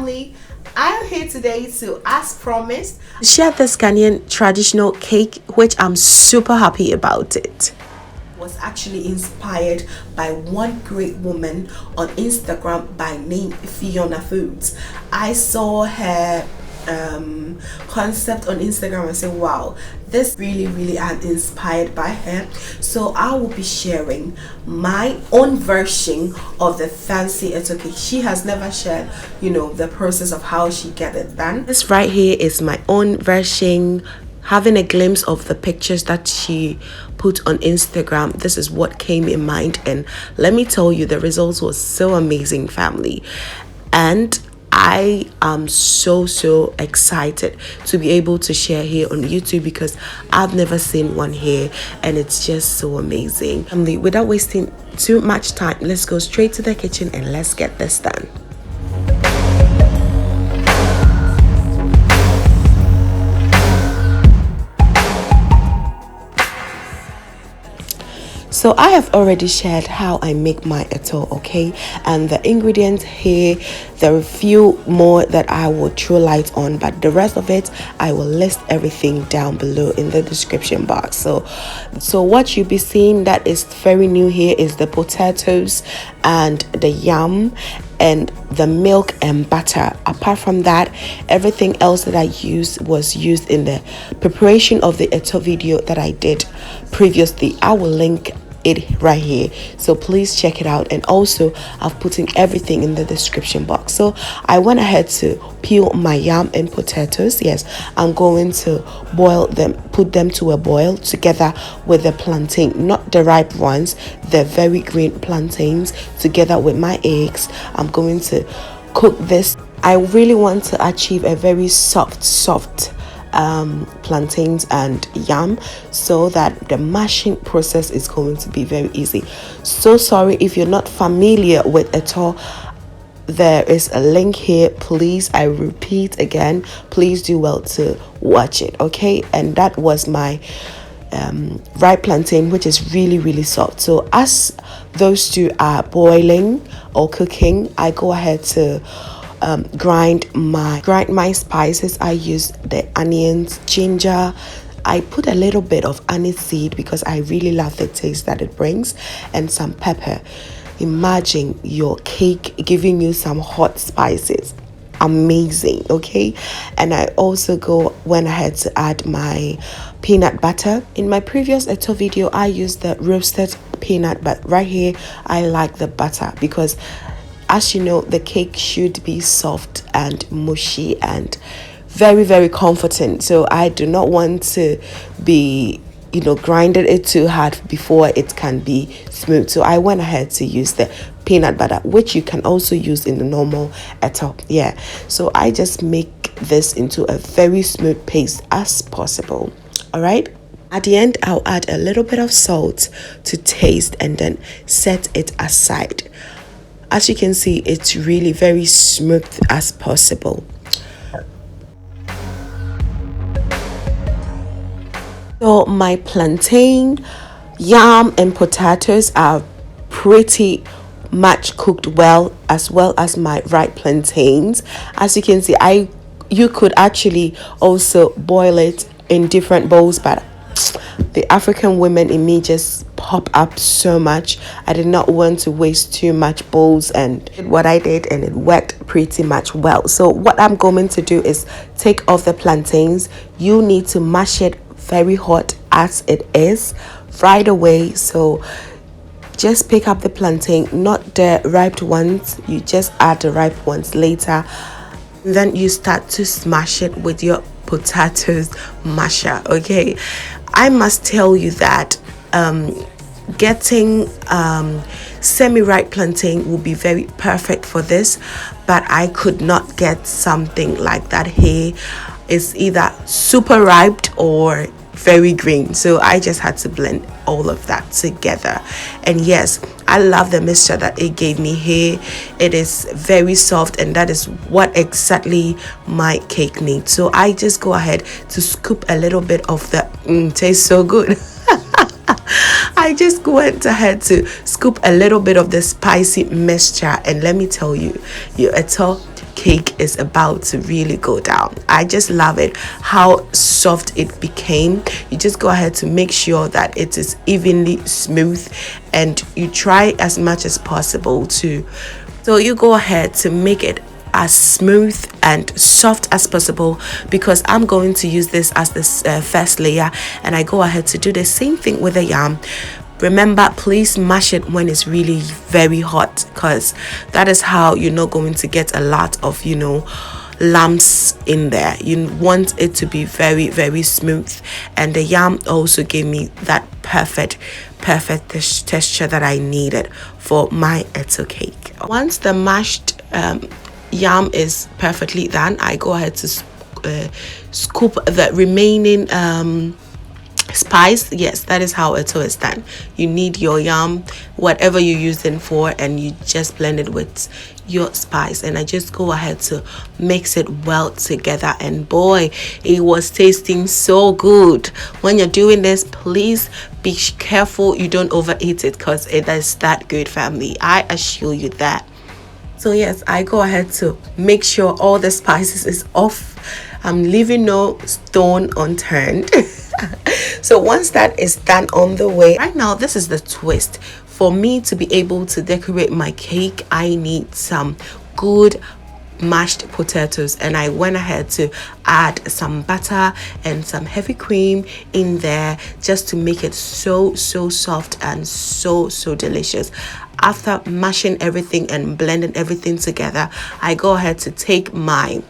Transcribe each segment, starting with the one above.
family. I'm here today to, as promised, share this Ghanaian traditional cake, which I'm super happy about it. Was actually inspired by one great woman on Instagram by name Fiona Foods. I saw her concept on Instagram and said, wow, this really I'm inspired by her. So I will be sharing my own version of the fancy Etor cake. She has never shared, the process of how she get it done. This right here is my own version, having a glimpse of the pictures that she put on Instagram. This is what came in mind, and let me tell you, the results was so amazing, family. And I am so excited to be able to share here on YouTube because I've never seen one here, and it's just so amazing. Family, without wasting too much time, let's go straight to the kitchen and let's get this done. So I have already shared how I make my Etor, okay? And the ingredients here, there are a few more that I will throw light on, but the rest of it, I will list everything down below in the description box. So what you'll be seeing that is very new here is the potatoes and the yam and the milk and butter. Apart from that, everything else that I used was used in the preparation of the Etor video that I did previously. I will link it right here, so please check it out, and also I've put in everything in the description box. So I went ahead to peel my yam and potatoes. Yes, I'm going to boil them, put them to a boil together with the plantain, not the ripe ones, the very green plantains, together with my eggs. I'm going to cook this. I really want to achieve a very soft plantains and yam, so that the mashing process is going to be very easy. So sorry if you're not familiar with Etor, there is a link here. Please, I repeat again, please do well to watch it, okay? And that was my ripe plantain, which is really soft. So as those two are boiling or cooking, I go ahead to grind my spices. I use the onions, ginger. I put a little bit of anise seed because I really love the taste that it brings, and some pepper. Imagine your cake giving you some hot spices. Amazing, okay? And I also went ahead to add my peanut butter. In my previous Etor video, I used the roasted peanut, but right here I like the butter because, as you know, the cake should be soft and mushy and very comforting. So I do not want to be, grinded it too hard before it can be smooth. So I went ahead to use the peanut butter, which you can also use in the normal Etor. Yeah. So I just make this into a very smooth paste as possible. All right. At the end, I'll add a little bit of salt to taste and then set it aside. As you can see, it's really very smooth as possible. So my plantain, yam and potatoes are pretty much cooked well as my ripe plantains. As you can see, you could actually also boil it in different bowls, but the African women in me just pop up so much. I did not want to waste too much bowls, and what I did, and it worked pretty much well. So what I'm going to do is take off the plantains. You need to mash it very hot as it is right away. So just pick up the plantain, not the ripe ones. You just add the ripe ones later. Then you start to smash it with your potatoes masher, okay? I must tell you that getting semi-ripe plantain will be very perfect for this, but I could not get something like that here. It's either super ripe or very green, so I just had to blend all of that together. And yes, I love the mixture that it gave me here. It is very soft, and that is what exactly my cake needs. So I just go ahead to scoop a little bit of the tastes so good. I just went ahead to scoop a little bit of the spicy mixture, and let me tell you, your Etor cake is about to really go down. I just love it how soft it became. You just go ahead to make sure that it is evenly smooth, and you try as much as possible to, so you go ahead to make it as smooth and soft as possible, because I'm going to use this as this first layer, and I go ahead to do the same thing with the yam. Remember, please mash it when it's really very hot, because that is how you're not going to get a lot of, you know, lumps in there. You want it to be very, very smooth, and the yam also gave me that perfect texture that I needed for my Etor cake. Once the mashed yam is perfectly done, I go ahead to scoop the remaining spice. Yes, that is how Etor is done. You need your yam, whatever you're using for, and you just blend it with your spice, and I just go ahead to mix it well together, and boy, it was tasting so good. When you're doing this, please be careful you don't overeat it, because it is that good, family. I assure you that. So yes, I go ahead to make sure all the spices is off. I'm leaving no stone unturned. So once that is done on the way, right now this is the twist. For me to be able to decorate my cake, I need some good mashed potatoes, and I went ahead to add some butter and some heavy cream in there just to make it so soft and so delicious. After mashing everything and blending everything together, I go ahead to take my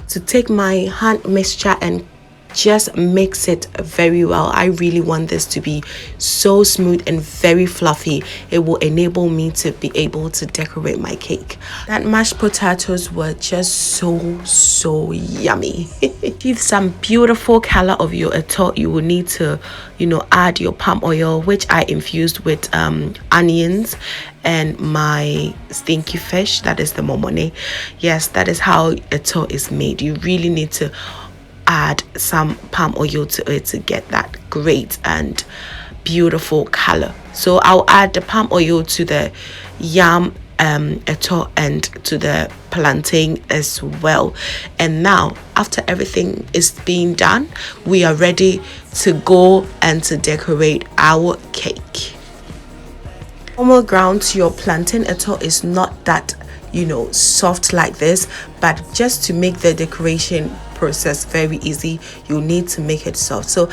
hand mixture and just mix it very well. I really want this to be so smooth and very fluffy. It will enable me to be able to decorate my cake. That mashed potatoes were just so yummy. Give some beautiful color of your Etor, you will need to, you know, add your palm oil, which I infused with onions and my stinky fish, that is the MOMONE. Yes, that is how Etor is made. You really need to add some palm oil to it to get that great and beautiful color. So I'll add the palm oil to the yam Etor and to the plantain as well. And now after everything is being done, we are ready to go and to decorate our cake. Normal ground to your plantain Etor is not that, you know, soft like this, but just to make the decoration process very easy, you need to make it soft. So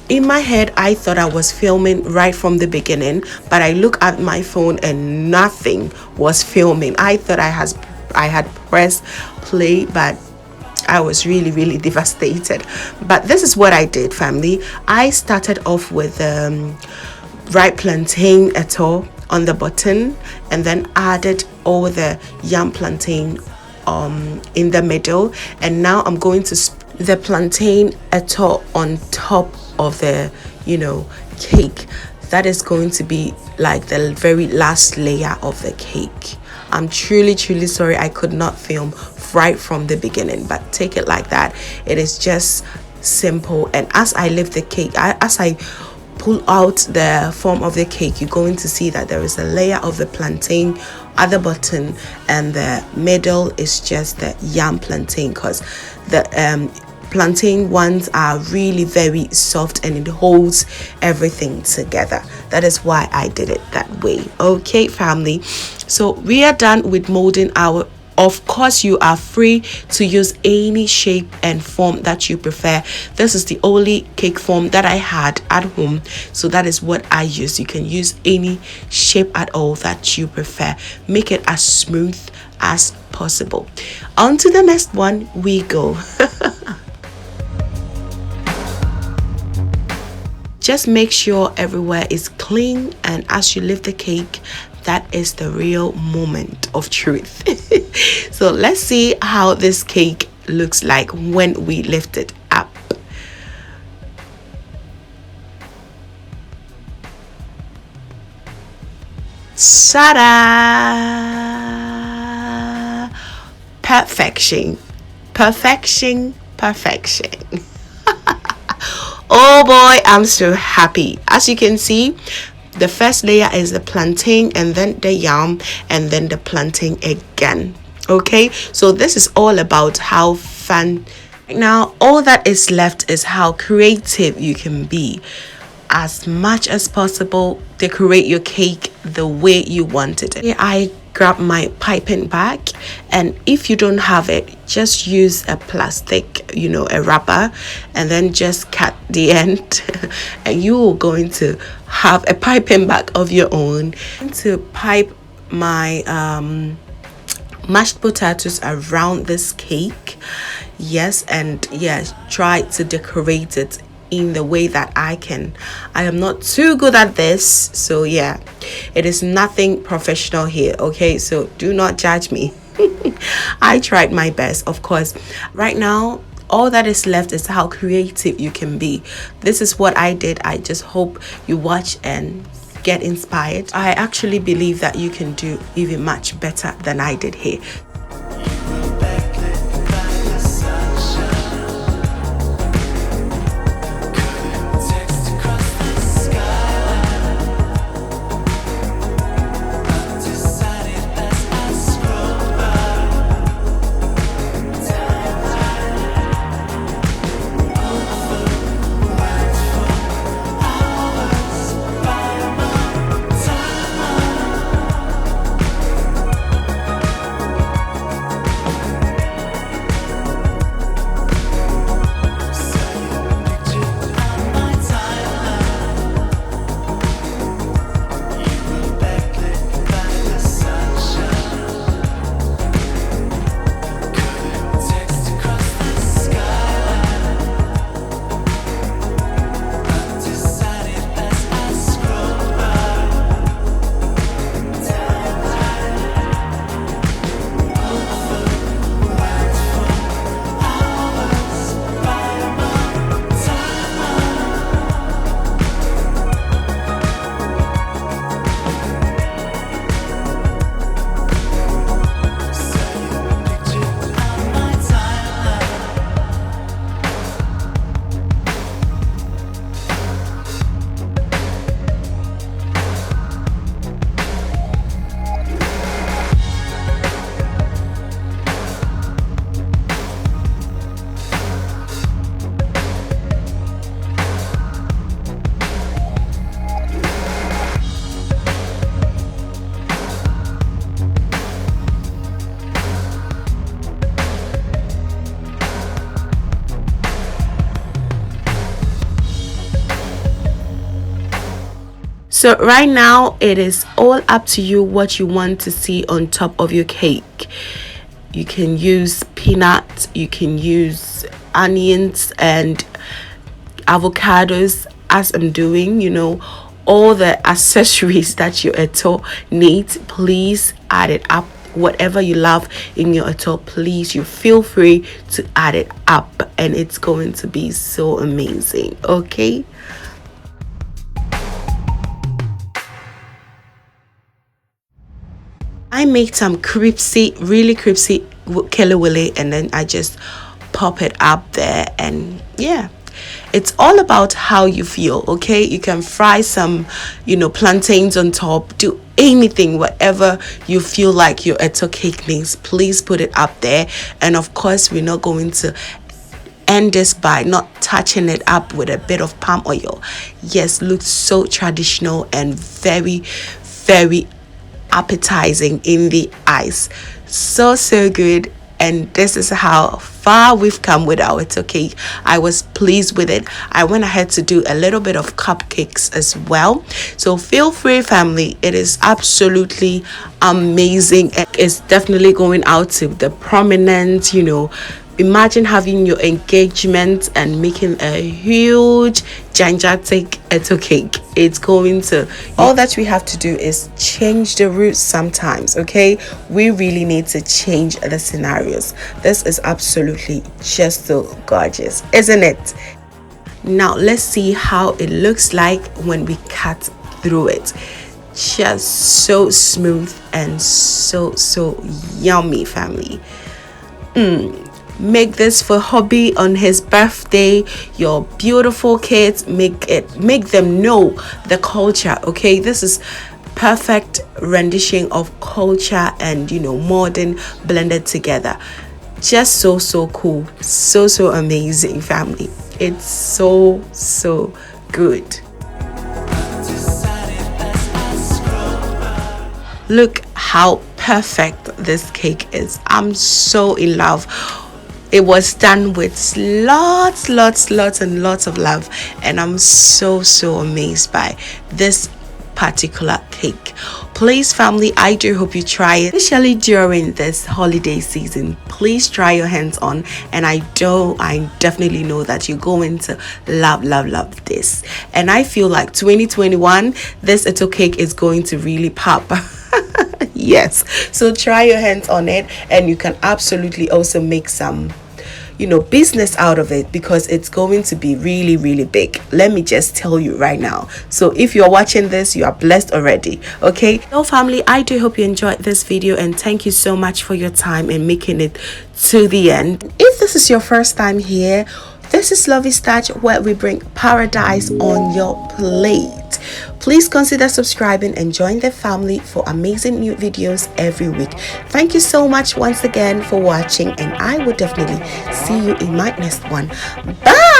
in my head, I thought I was filming right from the beginning, but I look at my phone and nothing was filming. I thought I had pressed play, but I was really devastated. But this is what I did, family. I started off with ripe plantain Etor on the bottom, and then added all the yam plantain in the middle, and now I'm going to the plantain Etor on top of the, you know, cake. That is going to be like the very last layer of the cake. I'm truly sorry I could not film right from the beginning, but take it like that. It is just simple. And as I lift the cake, as I pull out the form of the cake, you're going to see that there is a layer of the plantain at the bottom, and the middle is just the yam plantain, because the plantain ones are really very soft and it holds everything together. That is why I did it that way. Okay, family, so we are done with molding our. Of course, you are free to use any shape and form that you prefer. This is the only cake form that I had at home, so that is what I use. You can use any shape at all that you prefer. Make it as smooth as possible. On to the next one we go. Just make sure everywhere is clean, and as you lift the cake, that is the real moment of truth. So let's see how this cake looks like when we lift it up. Ta-da! Perfection. Oh boy, I'm so happy. As you can see, the first layer is the plantain, and then the yam, and then the plantain again. Okay, so this is all about how fun. Now all that is left is how creative you can be. As much as possible, decorate your cake the way you want it. I grab my piping bag, and if you don't have it, just use a plastic, a wrapper, and then just cut the end and you're going to have a piping bag of your own. I'm going to pipe my mashed potatoes around this cake. Yes, and yes, try to decorate it in the way that I can. I am not too good at this, so yeah, it is nothing professional here, okay? So do not judge me. I tried my best, of course. Right now, all that is left is how creative you can be. This is what I did. I just hope you watch and get inspired. I actually believe that you can do even much better than I did here. So right now it is all up to you what you want to see on top of your cake. You can use peanuts, you can use onions and avocados, as I'm doing, all the accessories that your Etor needs. Please add it up. Whatever you love in your Etor, please, you feel free to add it up, and it's going to be so amazing. Okay. I make some really crispy killer willy, and then I just pop it up there, and yeah, it's all about how you feel. Okay, you can fry some plantains on top, do anything, whatever you feel like your Etor cake needs. Please put it up there, and of course we're not going to end this by not touching it up with a bit of palm oil. Yes, looks so traditional and very, very appetizing in the eyes. So good. And this is how far we've come with our Etor cake. I was pleased with it. I went ahead to do a little bit of cupcakes as well. So feel free, family. It is absolutely amazing. It's definitely going out to the prominent, Imagine having your engagement and making a huge gigantic Etor cake. It's going to, all that we have to do is change the routes sometimes, okay? We really need to change the scenarios. This is absolutely just so gorgeous, isn't it? Now let's see how it looks like when we cut through it. Just so smooth and so yummy, family. Make this for hubby on his birthday. Your beautiful kids, make them know the culture. Okay, this is perfect rendition of culture and, you know, modern blended together. Just so cool, so amazing, family. It's so good. Look how perfect this cake is. I'm so in love. It was done with lots and lots of love, and I'm so amazed by this particular cake. Please, family, I do hope you try it, especially during this holiday season. Please try your hands on, and I definitely know that you're going to love this. And I feel like 2021, this Etor cake is going to really pop. Yes, so try your hands on it, and you can absolutely also make some, you know, business out of it, because it's going to be really big. Let me just tell you right now. So if you're watching this, you are blessed already. Okay, so family, I do hope you enjoyed this video, and thank you so much for your time and making it to the end. If this is your first time here, this is Lovey Starch, where we bring paradise on your plate. Please consider subscribing and join the family for amazing new videos every week. Thank you so much once again for watching, and I will definitely see you in my next one. Bye.